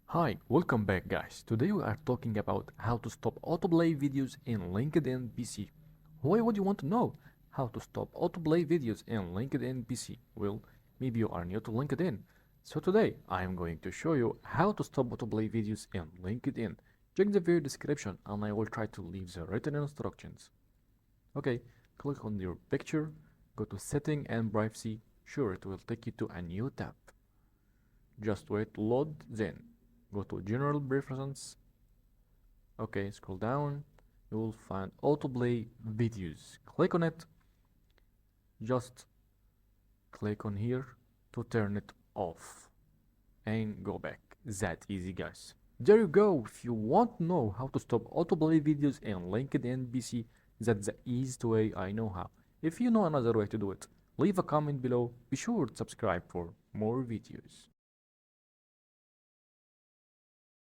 Hi, welcome back guys. Today we are talking about how to stop autoplay videos in LinkedIn PC. Why would you want to know how to stop autoplay videos in LinkedIn PC? Well, maybe you are new to LinkedIn. So today I am going to show you how to stop autoplay videos in LinkedIn. Check the video description and I will try to leave the written instructions. Okay, click on your picture, go to setting and privacy. Sure, it will take you to a new tab. Just wait to load, then go to general preferences. Okay, scroll down, you will find autoplay videos. Click on it, just click on here to turn it off and go back. That easy guys. There you go. If you want to know how to stop autoplay videos in LinkedIn PC, that's the easiest way I know how. If you know another way to do it, leave a comment below. Be sure to subscribe for more videos.